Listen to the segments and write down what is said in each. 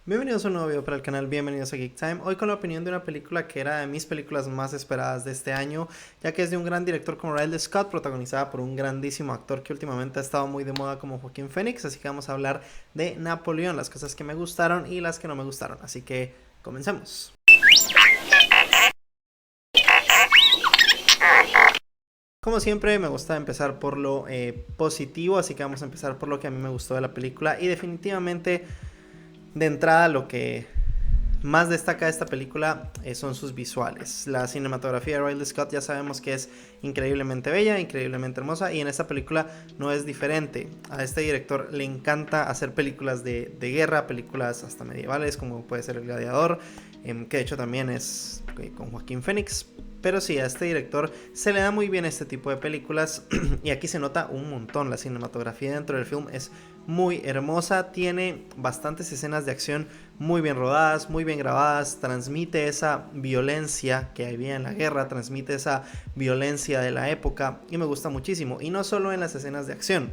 Bienvenidos a un nuevo video para el canal, bienvenidos a Geek Time. Hoy con la opinión de una película que era de mis películas más esperadas de este año, ya que es de un gran director como Ridley Scott, protagonizada por un grandísimo actor que últimamente ha estado muy de moda como Joaquin Phoenix. Así que vamos a hablar de Napoleón, las cosas que me gustaron y las que no me gustaron. Así que comencemos. Como siempre me gusta empezar por lo positivo, así que vamos a empezar por lo que a mí me gustó de la película. Y definitivamente, de entrada, lo que más destaca de esta película son sus visuales. La cinematografía de Ridley Scott ya sabemos que es increíblemente bella, increíblemente hermosa, y en esta película no es diferente. A este director le encanta hacer películas de guerra, películas hasta medievales, como puede ser El Gladiador, que de hecho también es con Joaquin Phoenix. Pero sí, a este director se le da muy bien este tipo de películas y aquí se nota un montón. La cinematografía dentro del film es muy hermosa, tiene bastantes escenas de acción muy bien rodadas, muy bien grabadas, transmite esa violencia que había en la guerra, transmite esa violencia de la época y me gusta muchísimo. Y no solo en las escenas de acción,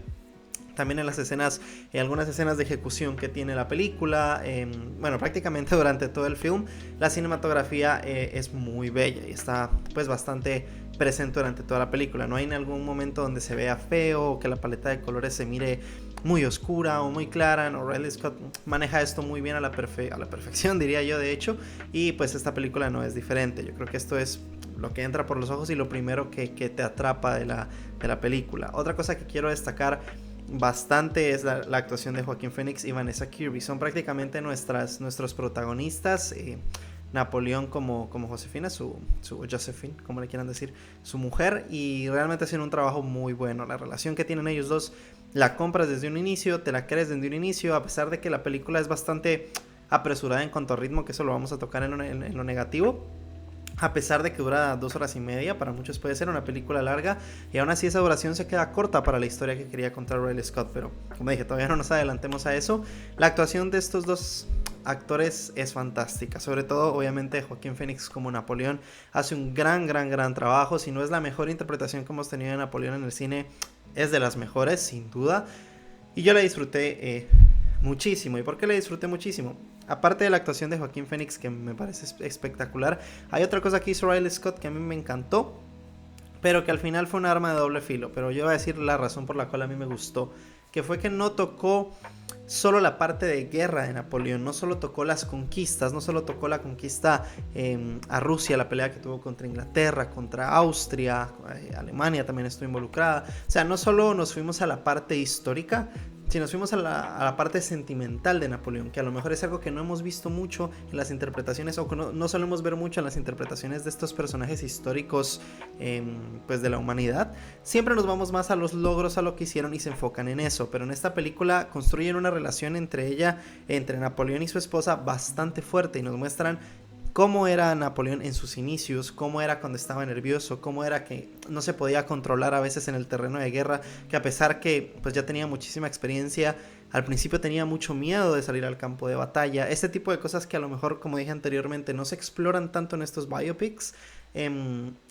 también en las escenas, algunas escenas de ejecución que tiene la película, bueno, prácticamente durante todo el film, la cinematografía es muy bella y está pues bastante presente durante toda la película. No hay en algún momento donde se vea feo o que la paleta de colores se mire muy oscura o muy clara. No, Ridley Scott maneja esto muy bien a la perfección, diría yo, de hecho, y pues esta película no es diferente. Yo creo que esto es lo que entra por los ojos y lo primero que te atrapa de la película. Otra cosa que quiero destacar bastante es la actuación de Joaquin Phoenix y Vanessa Kirby. Son prácticamente nuestros protagonistas. Napoleón como Josefina, su Josephine, como le quieran decir, su mujer, y realmente hacen un trabajo muy bueno. La relación que tienen ellos dos la compras desde un inicio, te la crees desde un inicio, a pesar de que la película es bastante apresurada en cuanto a ritmo, que eso lo vamos a tocar en lo negativo. A pesar de que dura 2 horas y media, para muchos puede ser una película larga, y aún así esa duración se queda corta para la historia que quería contar Ridley Scott. Pero como dije, todavía no nos adelantemos a eso. La actuación de estos dos actores es fantástica, sobre todo obviamente Joaquin Phoenix como Napoleón hace un gran trabajo. Si no es la mejor interpretación que hemos tenido de Napoleón en el cine, es de las mejores sin duda, y yo la disfruté muchísimo. ¿Y por qué la disfruté muchísimo? Aparte de la actuación de Joaquin Phoenix, que me parece espectacular, hay otra cosa que hizo Riley Scott que a mí me encantó, pero que al final fue un arma de doble filo. Pero yo voy a decir la razón por la cual a mí me gustó, que fue que no tocó solo la parte de guerra de Napoleón, no solo tocó las conquistas, no solo tocó la conquista a Rusia, la pelea que tuvo contra Inglaterra, contra Austria, Alemania también estuvo involucrada. O sea, no solo nos fuimos a la parte histórica, si nos fuimos a la parte sentimental de Napoleón, que a lo mejor es algo que no hemos visto mucho en las interpretaciones, o que no solemos ver mucho en las interpretaciones de estos personajes históricos pues de la humanidad. Siempre nos vamos más a los logros, a lo que hicieron, y se enfocan en eso. Pero en esta película construyen una relación entre Napoleón y su esposa, bastante fuerte, y nos muestran cómo era Napoleón en sus inicios, cómo era cuando estaba nervioso, cómo era que no se podía controlar a veces en el terreno de guerra, que a pesar que pues ya tenía muchísima experiencia, al principio tenía mucho miedo de salir al campo de batalla. Este tipo de cosas que a lo mejor, como dije anteriormente, no se exploran tanto en estos biopics.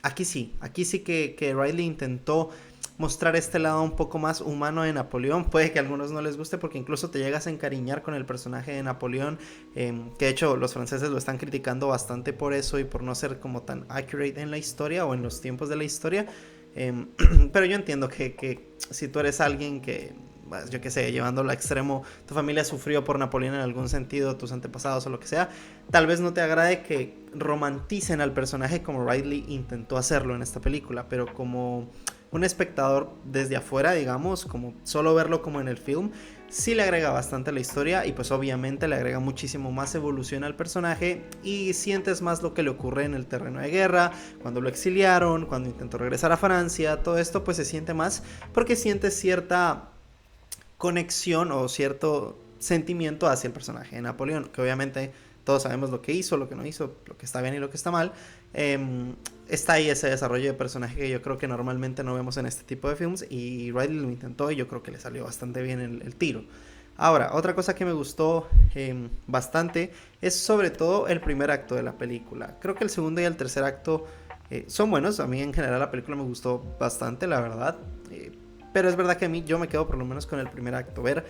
Aquí sí que Riley intentó mostrar este lado un poco más humano de Napoleón. Puede que a algunos no les guste porque incluso te llegas a encariñar con el personaje de Napoleón, que de hecho los franceses lo están criticando bastante por eso y por no ser como tan accurate en la historia o en los tiempos de la historia. Pero yo entiendo que si tú eres alguien que, yo qué sé, llevándolo a extremo, tu familia sufrió por Napoleón en algún sentido, tus antepasados o lo que sea, tal vez no te agrade que romanticen al personaje como Ridley intentó hacerlo en esta película. Pero como un espectador desde afuera, digamos, como solo verlo como en el film, sí le agrega bastante a la historia, y pues obviamente le agrega muchísimo más evolución al personaje, y sientes más lo que le ocurre en el terreno de guerra, cuando lo exiliaron, cuando intentó regresar a Francia. Todo esto pues se siente más porque sientes cierta conexión o cierto sentimiento hacia el personaje de Napoleón, que obviamente todos sabemos lo que hizo, lo que no hizo, lo que está bien y lo que está mal. Está ahí ese desarrollo de personaje que yo creo que normalmente no vemos en este tipo de films, y Riley lo intentó y yo creo que le salió bastante bien el tiro. Ahora, otra cosa que me gustó bastante es sobre todo el primer acto de la película. Creo que el segundo y el tercer acto son buenos. A mí en general la película me gustó bastante, la verdad. Pero es verdad que a mí yo me quedo por lo menos con el primer acto. Ver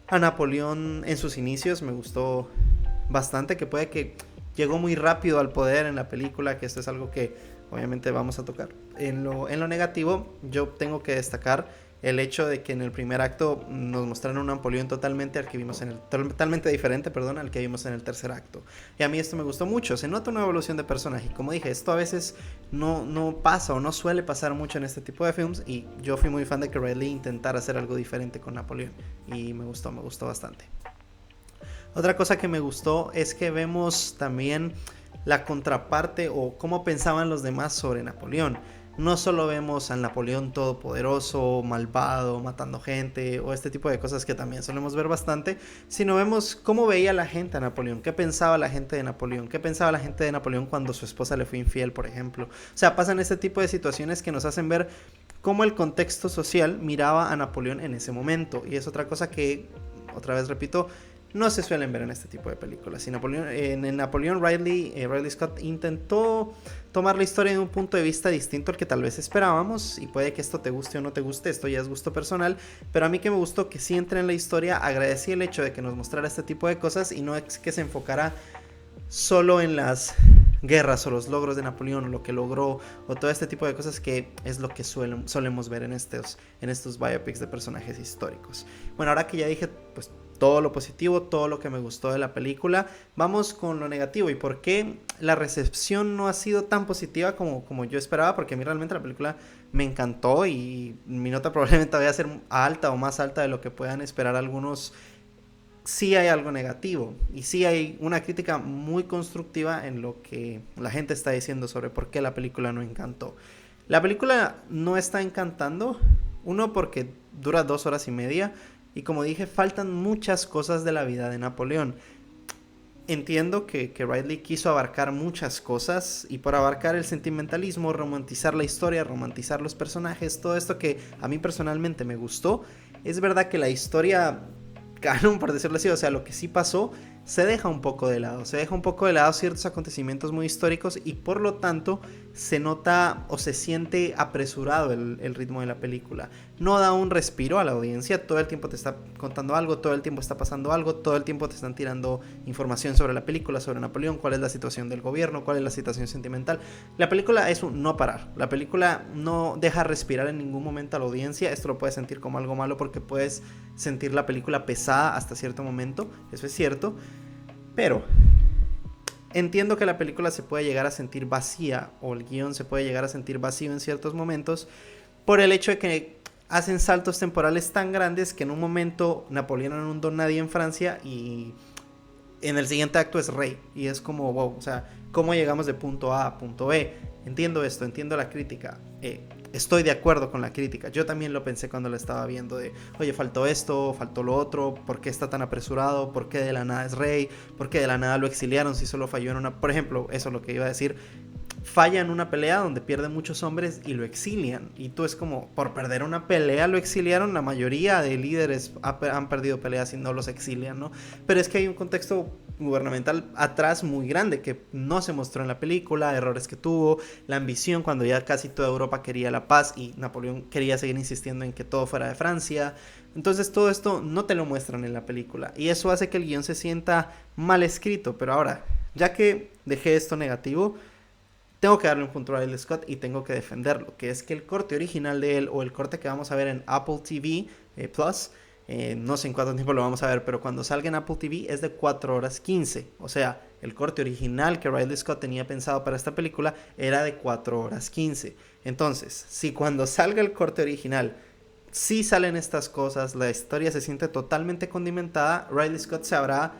a Napoleón en sus inicios me gustó bastante, que puede que llegó muy rápido al poder en la película, que esto es algo que obviamente vamos a tocar. En lo negativo, yo tengo que destacar el hecho de que en el primer acto nos mostraron un Napoleón totalmente totalmente diferente, perdón, al que vimos en el tercer acto. Y a mí esto me gustó mucho, se nota una evolución de personaje. Y como dije, esto a veces no pasa o no suele pasar mucho en este tipo de films. Y yo fui muy fan de que Ridley intentara hacer algo diferente con Napoleón. Y me gustó bastante. Otra cosa que me gustó es que vemos también la contraparte o cómo pensaban los demás sobre Napoleón. No solo vemos al Napoleón todopoderoso, malvado, matando gente o este tipo de cosas que también solemos ver bastante, sino vemos cómo veía la gente a Napoleón, qué pensaba la gente de Napoleón, qué pensaba la gente de Napoleón cuando su esposa le fue infiel, por ejemplo. O sea, pasan este tipo de situaciones que nos hacen ver cómo el contexto social miraba a Napoleón en ese momento. Y es otra cosa que, otra vez repito, no se suelen ver en este tipo de películas. Y en Napoleón Ridley Scott intentó tomar la historia de un punto de vista distinto al que tal vez esperábamos, y puede que esto te guste o no te guste, esto ya es gusto personal, pero a mí que me gustó que sí entre en la historia, agradecí el hecho de que nos mostrara este tipo de cosas y no es que se enfocara solo en las guerras o los logros de Napoleón o lo que logró o todo este tipo de cosas, que es lo que solemos ver en estos biopics de personajes históricos. Bueno, ahora que ya dije pues todo lo positivo, todo lo que me gustó de la película, vamos con lo negativo y por qué la recepción no ha sido tan positiva como yo esperaba, porque a mí realmente la película me encantó y mi nota probablemente vaya a ser alta o más alta de lo que puedan esperar algunos. Sí hay algo negativo y sí hay una crítica muy constructiva en lo que la gente está diciendo sobre por qué la película no encantó. La película no está encantando, uno porque dura 2 horas y media y como dije faltan muchas cosas de la vida de Napoleón. Entiendo que Ridley quiso abarcar muchas cosas y por abarcar el sentimentalismo, romantizar la historia, romantizar los personajes, todo esto que a mí personalmente me gustó. Es verdad que la historia canon, por decirlo así, o sea, lo que sí pasó, se deja un poco de lado ciertos acontecimientos muy históricos y por lo tanto se nota o se siente apresurado el ritmo de la película. No da un respiro a la audiencia, todo el tiempo te está contando algo, todo el tiempo está pasando algo, todo el tiempo te están tirando información sobre la película, sobre Napoleón, cuál es la situación del gobierno, cuál es la situación sentimental. La película es un no parar, la película no deja respirar en ningún momento a la audiencia. Esto lo puedes sentir como algo malo porque puedes sentir la película pesada hasta cierto momento, eso es cierto, pero entiendo que la película se puede llegar a sentir vacía o el guión se puede llegar a sentir vacío en ciertos momentos por el hecho de que hacen saltos temporales tan grandes que en un momento Napoleón era un don nadie en Francia y en el siguiente acto es rey y es como wow, o sea, ¿cómo llegamos de punto A a punto B? Entiendo esto, entiendo la crítica, estoy de acuerdo con la crítica, yo también lo pensé cuando lo estaba viendo de, oye, faltó esto, faltó lo otro, ¿por qué está tan apresurado? ¿Por qué de la nada es rey? ¿Por qué de la nada lo exiliaron si solo falló en una? Por ejemplo, eso es lo que iba a decir, falla en una pelea donde pierde muchos hombres y lo exilian, y tú es como, por perder una pelea lo exiliaron. La mayoría de líderes han perdido peleas y no los exilian, ¿no? Pero es que hay un contexto gubernamental atrás muy grande que no se mostró en la película, errores que tuvo, la ambición cuando ya casi toda Europa quería la paz y Napoleón quería seguir insistiendo en que todo fuera de Francia. Entonces todo esto no te lo muestran en la película y eso hace que el guión se sienta mal escrito. Pero ahora, ya que dejé esto negativo, tengo que darle un punto a Ridley Scott y tengo que defenderlo, que es que el corte original de él o el corte que vamos a ver en Apple TV Plus, no sé en cuánto tiempo lo vamos a ver, pero cuando salga en Apple TV es de 4 horas 15. O sea, el corte original que Ridley Scott tenía pensado para esta película era de 4 horas 15. Entonces, si cuando salga el corte original sí salen estas cosas, la historia se siente totalmente condimentada, Ridley Scott se habrá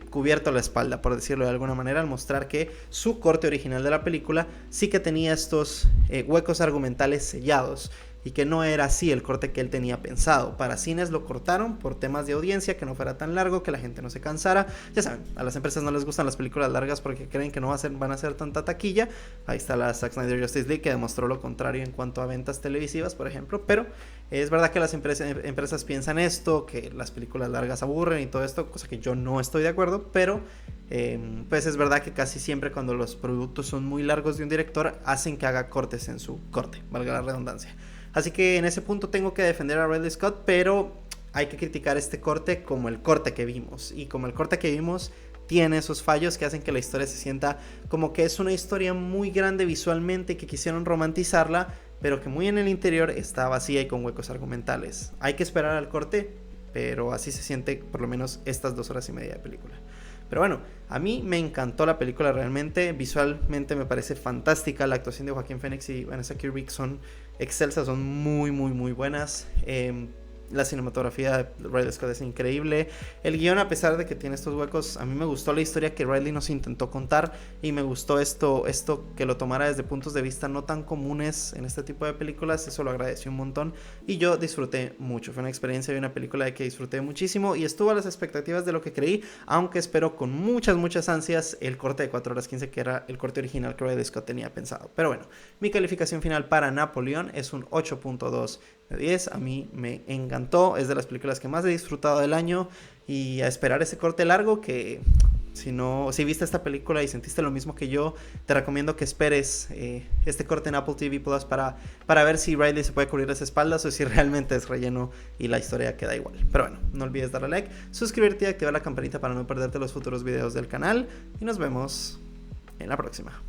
cubierto la espalda, por decirlo de alguna manera, al mostrar que su corte original de la película sí que tenía estos huecos argumentales sellados y que no era así el corte que él tenía pensado. Para cines lo cortaron por temas de audiencia, que no fuera tan largo, que la gente no se cansara. Ya saben, a las empresas no les gustan las películas largas porque creen que no van a hacer tanta taquilla. Ahí está la Zack Snyder Justice League, que demostró lo contrario en cuanto a ventas televisivas, por ejemplo. Pero es verdad que las empresas piensan esto, que las películas largas aburren y todo esto, cosa que yo no estoy de acuerdo, pero pues es verdad que casi siempre cuando los productos son muy largos de un director hacen que haga cortes en su corte, valga la redundancia. Así que en ese punto tengo que defender a Ridley Scott, pero hay que criticar este corte como el corte que vimos. Y como el corte que vimos tiene esos fallos que hacen que la historia se sienta como que es una historia muy grande visualmente, que quisieron romantizarla, pero que muy en el interior está vacía y con huecos argumentales. Hay que esperar al corte, pero así se siente por lo menos estas 2 horas y media de película. Pero bueno, a mí me encantó la película realmente, visualmente me parece fantástica, la actuación de Joaquin Phoenix y Vanessa Kirby son excelsas, son muy buenas. La cinematografía de Ridley Scott es increíble. El guión, a pesar de que tiene estos huecos, a mí me gustó la historia que Ridley nos intentó contar. Y me gustó esto que lo tomara desde puntos de vista no tan comunes en este tipo de películas. Eso lo agradecí un montón. Y yo disfruté mucho. Fue una experiencia y una película de que disfruté muchísimo. Y estuvo a las expectativas de lo que creí. Aunque espero con muchas ansias el corte de 4 horas 15, que era el corte original que Ridley Scott tenía pensado. Pero bueno, mi calificación final para Napoleón es un 8.2 de 10. A mí me encantó, es de las películas que más he disfrutado del año. Y a esperar ese corte largo, que si viste esta película y sentiste lo mismo que yo, te recomiendo que esperes este corte en Apple TV Plus para ver si Riley se puede cubrir las espaldas o si realmente es relleno y la historia queda igual. Pero bueno, no olvides darle like, suscribirte y activar la campanita para no perderte los futuros videos del canal, y nos vemos en la próxima.